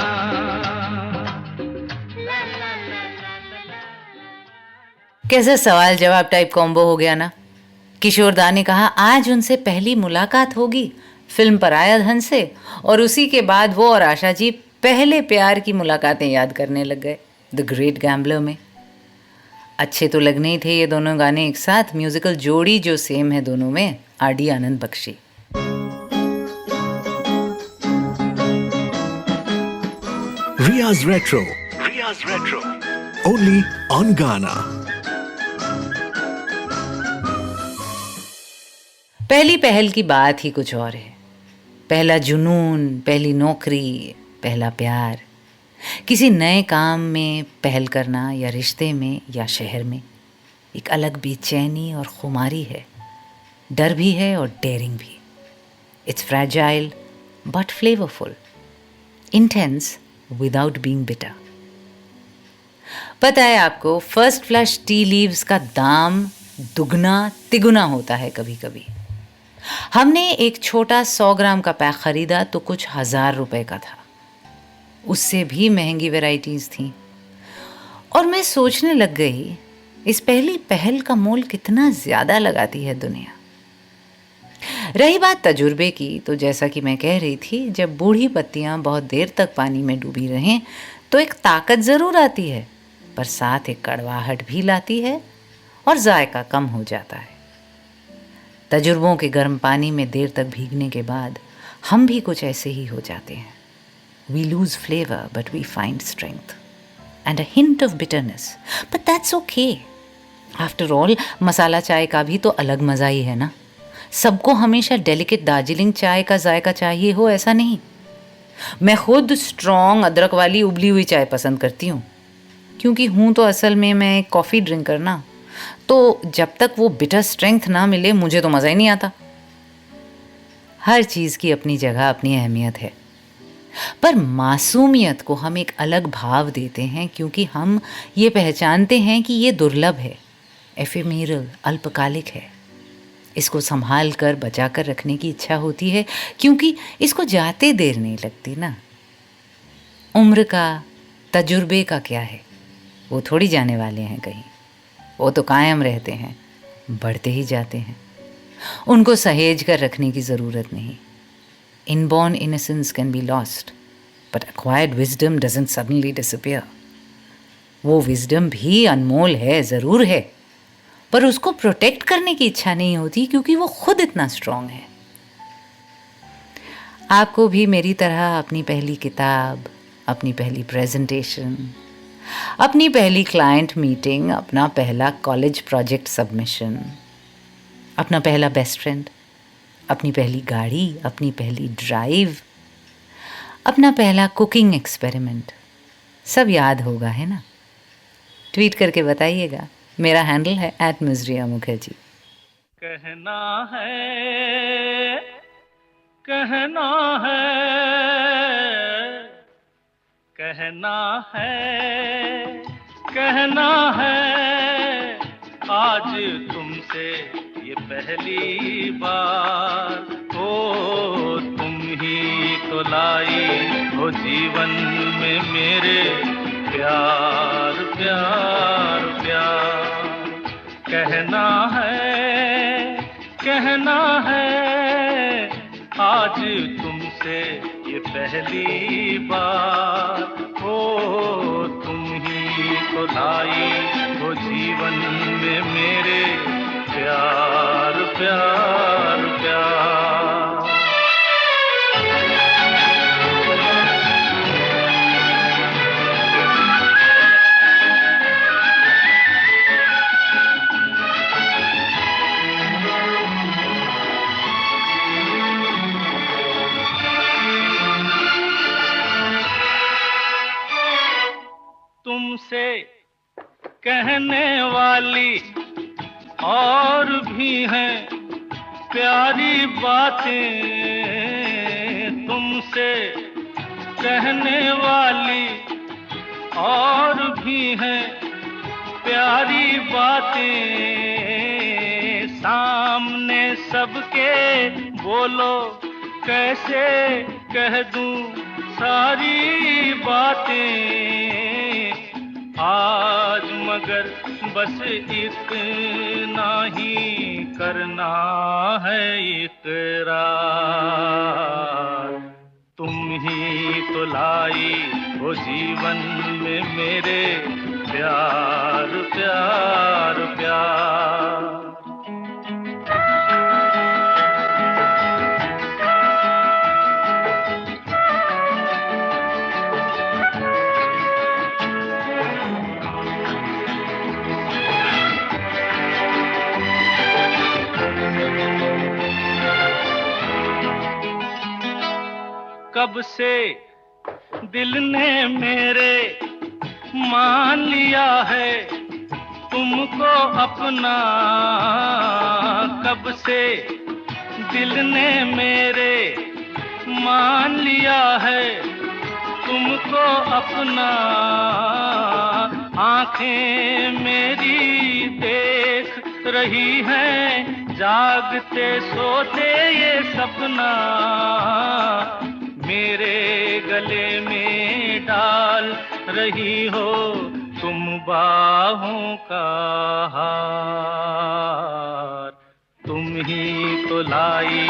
कैसा सवाल जवाब टाइप कॉम्बो हो गया ना। किशोर दा ने कहा आज उनसे पहली मुलाकात होगी फिल्म पराया धन से, और उसी के बाद वो और आशा जी पहले प्यार की मुलाकातें याद करने लग गए द ग्रेट गैम्बलर में। अच्छे तो लगने ही थे ये दोनों गाने एक साथ। म्यूजिकल जोड़ी जो सेम है दोनों में, RD. Anand Bakshi. Riya's Retro. Only on Ghana. पहली पहल की बात ही कुछ और है। पहला जुनून, पहली नौकरी, पहला प्यार, किसी नए काम में पहल करना या रिश्ते में या शहर में, एक अलग बेचैनी और खुमारी है। डर भी है और डेयरिंग भी। It's fragile but flavourful, intense without being bitter. पता है आपको, फर्स्ट फ्लश टी लीव्स का दाम दुगना तिगुना होता है कभी कभी। हमने एक छोटा 100 ग्राम का पैक खरीदा तो कुछ 1000 रुपए का था। उससे भी महंगी वैरायटीज थी। और मैं सोचने लग गई, इस पहली पहल का मोल कितना ज्यादा लगाती है दुनिया। रही बात तजुर्बे की, तो जैसा कि मैं कह रही थी, जब बूढ़ी पत्तियां बहुत देर तक पानी में डूबी रहें तो एक ताकत ज़रूर आती है, पर साथ एक कड़वाहट भी लाती है और जायका कम हो जाता है। तजुर्बों के गर्म पानी में देर तक भीगने के बाद हम भी कुछ ऐसे ही हो जाते हैं। We lose flavor, but we find strength and a hint of bitterness. But that's okay. After all, मसाला चाय का भी तो अलग मज़ा ही है ना। सबको हमेशा डेलिकेट दार्जिलिंग चाय का जायका चाहिए हो ऐसा नहीं। मैं खुद स्ट्रॉन्ग अदरक वाली उबली हुई चाय पसंद करती हूँ, क्योंकि हूँ तो असल में मैं एक कॉफ़ी ड्रिंकर ना। तो जब तक वो बिटर स्ट्रेंथ ना मिले मुझे तो मज़ा ही नहीं आता। हर चीज़ की अपनी जगह, अपनी अहमियत है। पर मासूमियत को हम एक अलग भाव देते हैं, क्योंकि हम ये पहचानते हैं कि ये दुर्लभ है, एफेमेरल, अल्पकालिक है। इसको संभाल कर बचा कर रखने की इच्छा होती है, क्योंकि इसको जाते देर नहीं लगती ना। उम्र का, तजुर्बे का क्या है, वो थोड़ी जाने वाले हैं कहीं, वो तो कायम रहते हैं, बढ़ते ही जाते हैं। उनको सहेज कर रखने की ज़रूरत नहीं। Inborn innocence can be lost, but acquired wisdom doesn't suddenly disappear. वो विजडम भी अनमोल है, ज़रूर है, पर उसको प्रोटेक्ट करने की इच्छा नहीं होती, क्योंकि वो खुद इतना स्ट्रांग है। आपको भी मेरी तरह अपनी पहली किताब, अपनी पहली प्रेजेंटेशन, अपनी पहली क्लाइंट मीटिंग, अपना पहला कॉलेज प्रोजेक्ट सबमिशन, अपना पहला बेस्ट फ्रेंड, अपनी पहली गाड़ी, अपनी पहली ड्राइव, अपना पहला कुकिंग एक्सपेरिमेंट सब याद होगा, है ना? ट्वीट करके बताइएगा। मेरा हैंडल है @मिजरिया मुखर्जी। कहना है, कहना है, कहना है, कहना है, आज तुमसे ये पहली बार। ओ तुम ही तो लाई हो जीवन में मेरे प्यार, प्यार, प्यार। कहना है, कहना है, आज तुमसे ये पहली बार। ओ तुम ही तो लाई हो जीवन में मेरे प्यार, प्यार, प्यार। तुमसे कहने वाली और भी हैं प्यारी बातें, तुमसे कहने वाली और भी हैं प्यारी बातें। सामने सबके बोलो, कैसे कह दूं सारी बातें। आज मगर बस इतना ही करना है इकरार। तुम ही तो लाई हो जीवन में मेरे प्यार, प्यार, प्यार। कब से दिल ने मेरे मान लिया है तुमको अपना। कब से दिल ने मेरे मान लिया है तुमको अपना। आंखें मेरी देख रही हैं जागते सोते ये सपना। मेरे गले में डाल रही हो तुम बाहों का हार। तुम ही तो लाई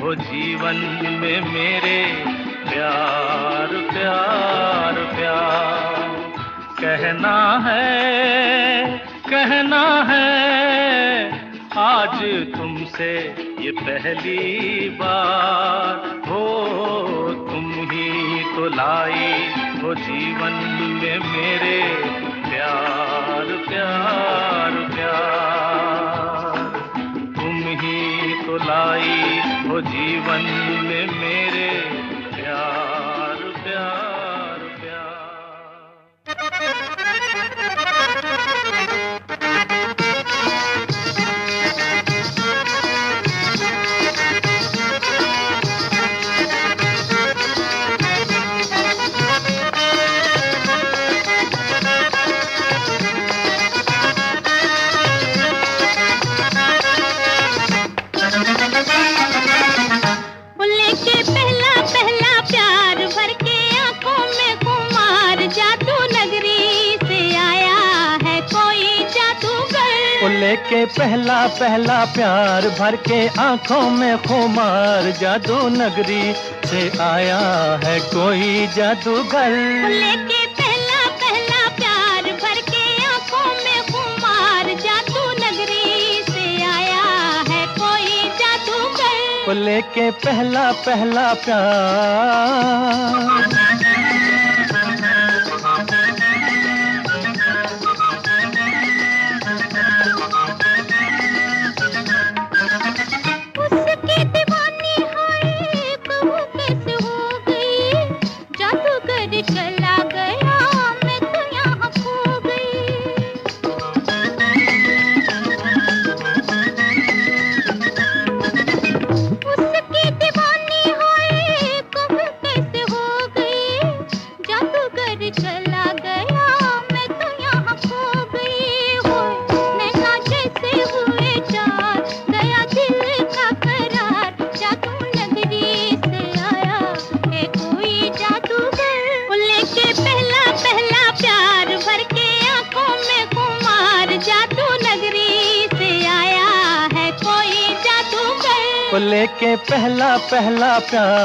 हो जीवन में मेरे प्यार, प्यार, प्यार। कहना है, कहना है, आज तुमसे ये पहली बार। हो तुम ही तो लाई हो जीवन में मेरे प्यार, प्यार, प्यार। तुम ही तो लाई हो जीवन में मेरे प्यार, प्यार, प्यार। लेके पहला पहला प्यार भर के आंखों में खुमार, जादू नगरी से आया है कोई जादूगर। लेके पहला पहला प्यार भर के आंखों में खुमार, जादू नगरी से आया है कोई जादूगर। लेके पहला पहला प्यार। उसके दीवानी हाय कहूँ कैसे हो गई, जादूगर चला गया मैं तो यहाँ खो गई। उसकी दीवानी हाय कहूँ कैसे हो गई, जादूगर चला गया मैं तो यहाँ खो गई। हो नैना जैसे हुए चार, गया दिल का करार, जादू नगरी से आया है कोई जादूगर। लेके पहला पहला प्यार भर के आंखों में खुमार, जादू नगरी से आया है कोई जादूगर। लेके पहला पहला प्यार।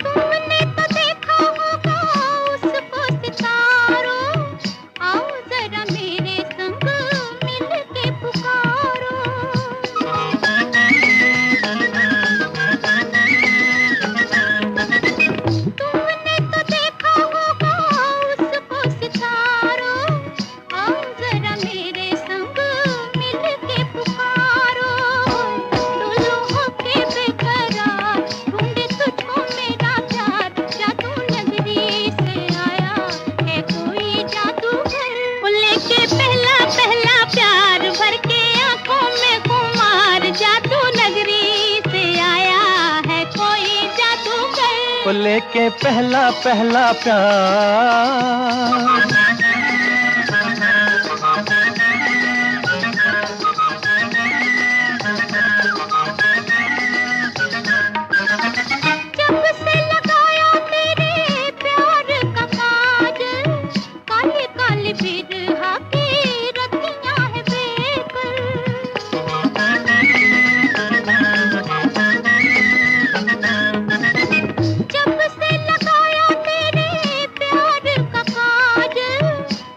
तुमने तो देखा होगा उसको सितारों, आओ जरा मेरे संग मिल के पुकारो। तुमने तो देखा होगा उसको सितारों, आओ जरा मेरे संग मिल के पुकारो। डोलो होके बेकरार, ढूंढे तुझको मेरा प्यार, जादू नगरी से आया है कोई जादूगर। लेके पहला पहला प्यार भर के आंखों में खुमार, जादू नगरी से आया है कोई जादूगर। लेके पहला पहला प्यार। जब से लगाया तेरे प्यार का काजल, काले काले बिरहा की रतियां है बेकल। जब से लगाया तेरे प्यार का काजल,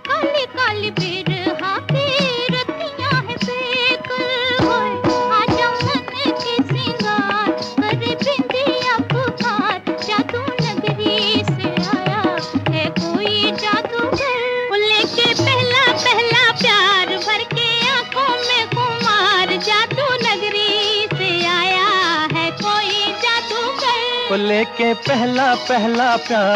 काले काले बिरहा की रतियां है बेकल। आजा मन के सिंगार करे बिंदिया पुकार, जादू नगरी से आया है कोई जादूगर। लेके पहला पहला प्यार भर के आंखों में खुमार, जादू नगरी से आया है कोई जादूगर। लेके पहला पहला प्यार।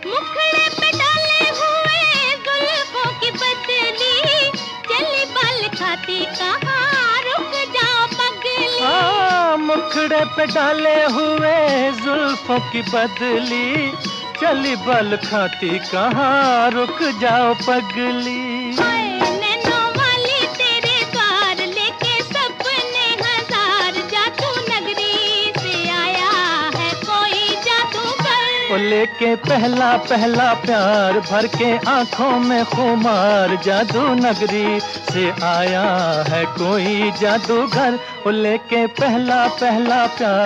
मुखड़े पे डाले हुए जुल्फों की बदली, चली बाल खाती कहाँ रुक जाओ पगली। मुखड़े पे डाले हुए जुल्फों की बदली, चली बल खाती कहाँ रुक जाओ पगली। हाय नैनों वाली तेरे द्वार, लेके सपने हजार, जादू नगरी से आया है कोई जादूगर। लेके पहला पहला प्यार भर के आंखों में खुमार, जादू नगरी से आया है कोई जादूगर। लेके पहला पहला प्यार।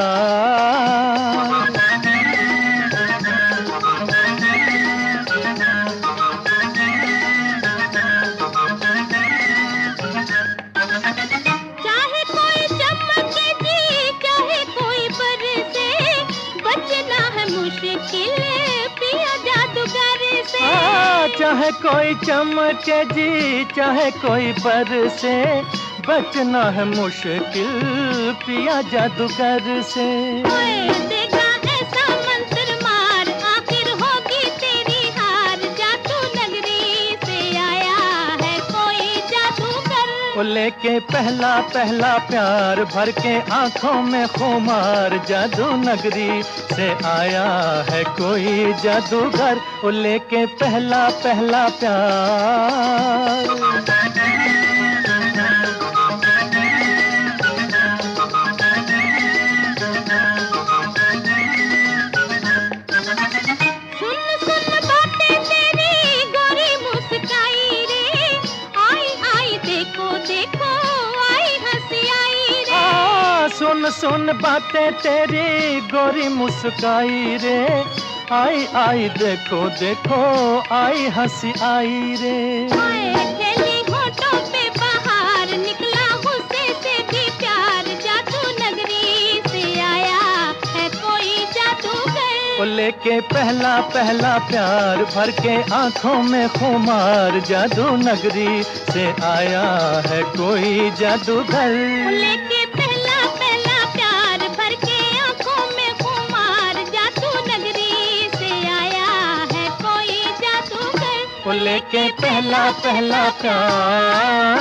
चाहे कोई चमके जी, चाहे कोई बरसे, बचना है मुश्किल पिया जादूगर से। चाहे कोई चमके जी, चाहे कोई बरसे, बचना है मुश्किल पिया जादूगर से। ओए देगा ऐसा मंत्र मार, आखिर होगी तेरी हार, जादू नगरी से आया है कोई जादूगर। लेके पहला पहला प्यार, भर के आंखों में खुमार, जादू नगरी से आया है कोई जादूगर, वो लेके पहला पहला प्यार। सुन सुन बातें तेरी गोरी मुस्काई रे, आई आई देखो देखो आई हंसी आई रे। खेली होठों पे बाहर, निकला गुस्से से भी प्यार, जादू नगरी से आया है कोई जादूगर, वो लेके पहला पहला प्यार, भर के आंखों में खुमार, जादू नगरी से आया है कोई जादूगर, वो लेके पहला पहला प्यार, भर के आंखों में खुमार, जादू नगरी से आया है कोई जादूगर, वो लेके पहला पहला प्यार।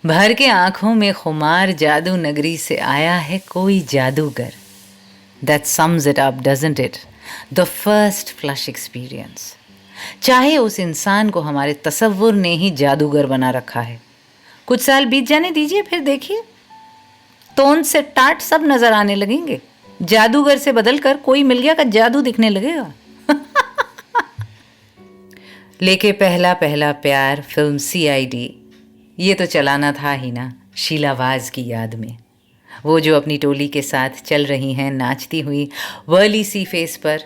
भर के आंखों में खुमार, जादू नगरी से आया है कोई जादूगर। That sums it up, doesn't it? The first flush experience. चाहे उस इंसान को हमारे तसव्वुर ने ही जादूगर बना रखा है, कुछ साल बीत जाने दीजिए, फिर देखिए तोंद से टाट सब नजर आने लगेंगे, जादूगर से बदलकर कोई मिल गया का जादू दिखने लगेगा। लेके पहला पहला प्यार फिल्म CID, ये तो चलाना था ही ना शीला वाज की याद में, वो जो अपनी टोली के साथ चल रही हैं नाचती हुई वर्ली सी फेस पर,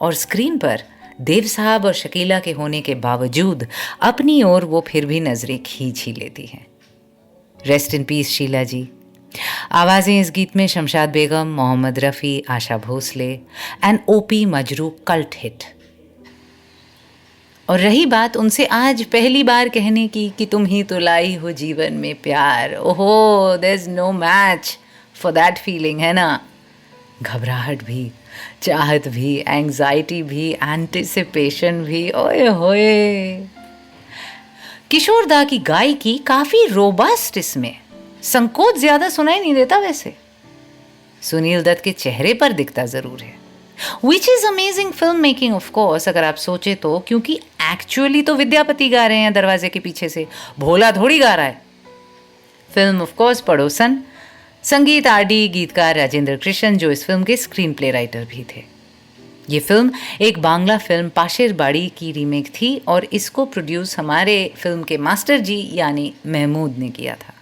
और स्क्रीन पर देव साहब और शकीला के होने के बावजूद अपनी ओर वो फिर भी नज़रें खींच ही लेती हैं। Rest in peace Sheila ji. आवाज़ें इस गीत में Shamshad Begum, Mohammed Rafi, Asha Bhosle and OP Majrooh cult hit. और रही बात उनसे आज पहली बार कहने की कि तुम ही तो लाई हो जीवन में प्यार, ओहो there is no match for that feeling, है ना? घबराहट भी, चाहत भी, एंग्जाइटी भी, एंटिसिपेशन भी, ओए होए। किशोर दा की गायकी काफ़ी रोबस्ट, इसमें संकोच ज़्यादा सुनाई नहीं देता। वैसे सुनील दत्त के चेहरे पर दिखता ज़रूर है, which is amazing film making of course, अगर आप सोचे तो, क्योंकि एक्चुअली तो विद्यापति गा रहे हैं दरवाजे के पीछे से, भोला थोड़ी गा रहा है। फिल्म ऑफ कोर्स पड़ोसन, संगीत RD, गीतकार राजेंद्र कृष्ण जो इस फिल्म के स्क्रीन प्ले राइटर भी थे। ये फिल्म एक बांग्ला फिल्म पाशेर बाड़ी की रीमेक थी और इसको प्रोड्यूस हमारे फिल्म के मास्टर जी यानी महमूद ने किया था।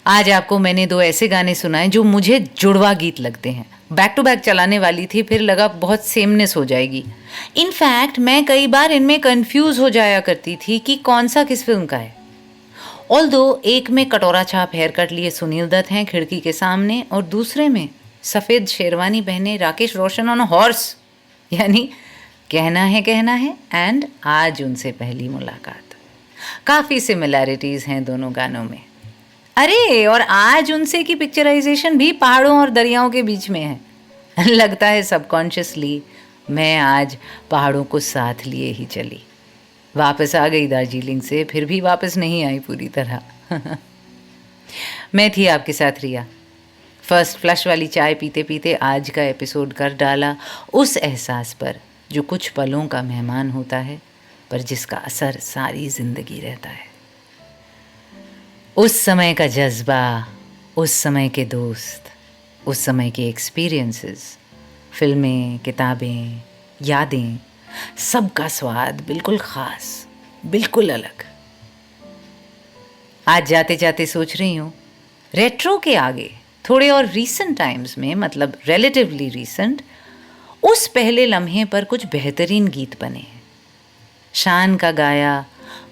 आज आपको मैंने 2 ऐसे गाने सुनाए जो मुझे जुड़वा गीत लगते हैं। बैक टू बैक चलाने वाली थी, फिर लगा बहुत सेमनेस हो जाएगी। इनफैक्ट मैं कई बार इनमें कंफ्यूज हो जाया करती थी कि कौन सा किस फिल्म का है। ऑल्दो एक में कटोरा छाप हेयर कट लिए सुनील दत्त हैं खिड़की के सामने, और दूसरे में सफ़ेद शेरवानी पहने राकेश रोशन ऑन हॉर्स, यानी कहना है एंड आज उनसे पहली मुलाकात। काफ़ी सिमिलैरिटीज़ हैं दोनों गानों में। अरे और आज उनसे की पिक्चराइजेशन भी पहाड़ों और दरियाओं के बीच में है। लगता है सबकॉन्शियसली मैं आज पहाड़ों को साथ लिए ही चली, वापस आ गई दार्जिलिंग से, फिर भी वापस नहीं आई पूरी तरह। मैं थी आपके साथ रिया। फर्स्ट फ्लश वाली चाय पीते पीते आज का एपिसोड कर डाला उस एहसास पर जो कुछ पलों का मेहमान होता है पर जिसका असर सारी ज़िंदगी रहता है। उस समय का जज्बा, उस समय के दोस्त, उस समय के एक्सपीरियंसेस, फिल्में, किताबें, यादें, सबका स्वाद बिल्कुल ख़ास, बिल्कुल अलग। आज जाते जाते सोच रही हूँ रेट्रो के आगे थोड़े और रीसेंट टाइम्स में, मतलब रिलेटिवली रीसेंट, उस पहले लम्हे पर कुछ बेहतरीन गीत बने हैं। शान का गाया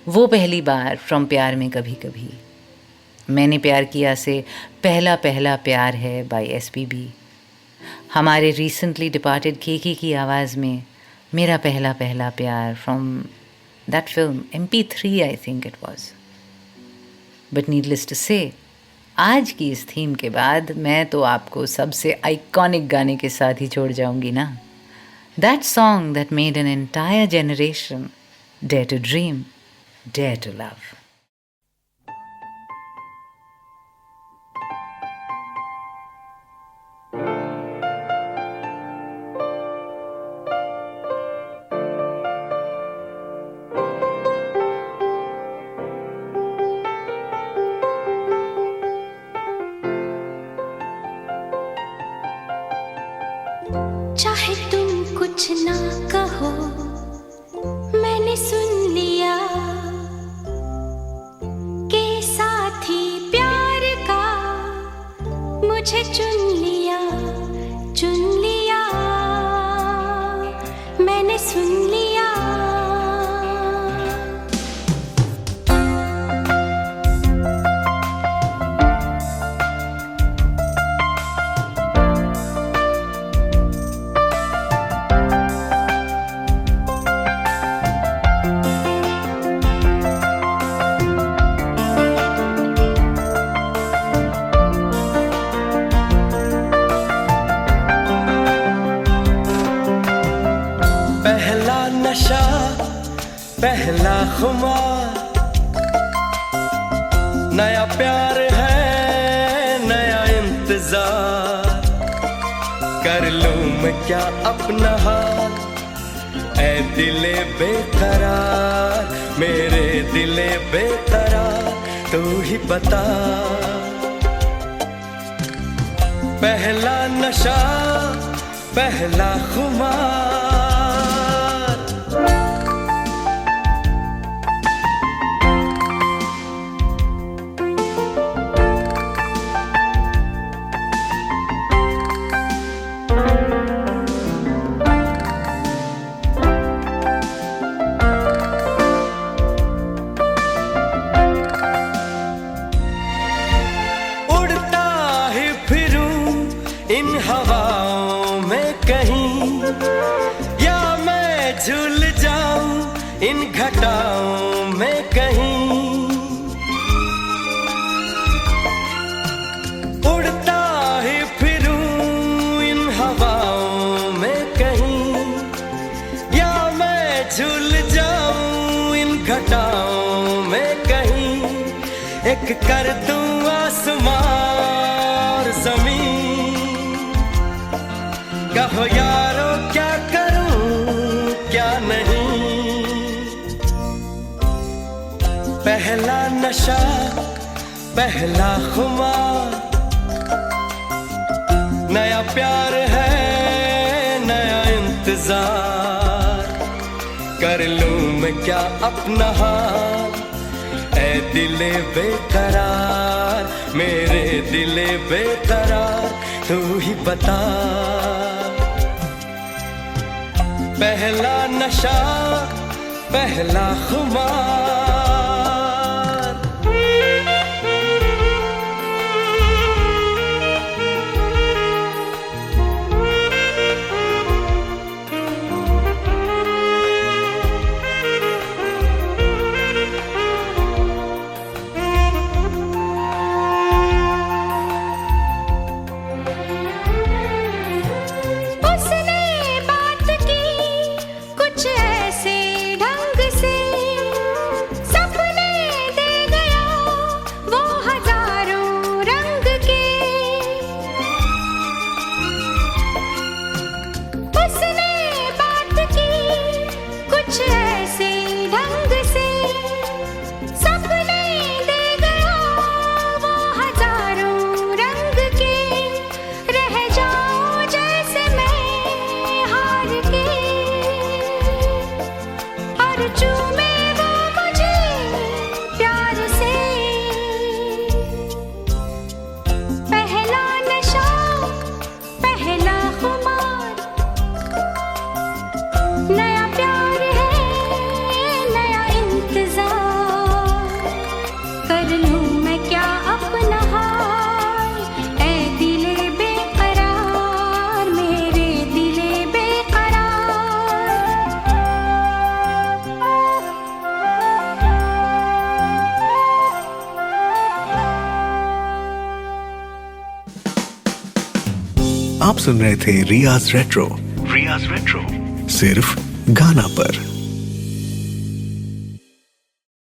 वो पहली बार फ्रॉम प्यार में कभी कभी, मैंने प्यार किया से पहला पहला प्यार है बाय SPB, हमारे रिसेंटली डिपार्टेड केके की आवाज़ में मेरा पहला पहला प्यार from that film MP3 I think it was. But needless to say, आज की इस थीम के बाद मैं तो आपको सबसे आइकॉनिक गाने के साथ ही छोड़ जाऊंगी ना। That song that made an entire generation dare to dream, dare to love. चाहे तुम कुछ ना कहो, मैंने सुन लिया कि साथी प्यार का मुझे चुन लिया, मैंने सुन लिया। पहला नशा, पहला खुमार, नया प्यार है, नया इंतजार। कर लूं मैं क्या अपना हाल, ऐ दिले बेकरार, मेरे दिले बेकरार, तू ही बता। पहला नशा, पहला खुमार, इन हवाओं में कहीं, या मैं झूल जाऊं इन घटाओं में कहीं। उड़ता ही फिरूं इन हवाओं में कहीं, या मैं झूल जाऊं इन घटाओं में कहीं। एक कर दूं आसमां और जमीन, कहो यारो क्या करूं क्या नहीं। पहला नशा, पहला खुमार, नया प्यार है, नया इंतजार। कर लूं मैं क्या अपना हाल, ऐ दिले बेकरार, मेरे दिले बेकरार, तू ही बता। पहला नशा, पहला खुमार। आप सुन रहे थे रियाज रेट्रो, सिर्फ गाना पर।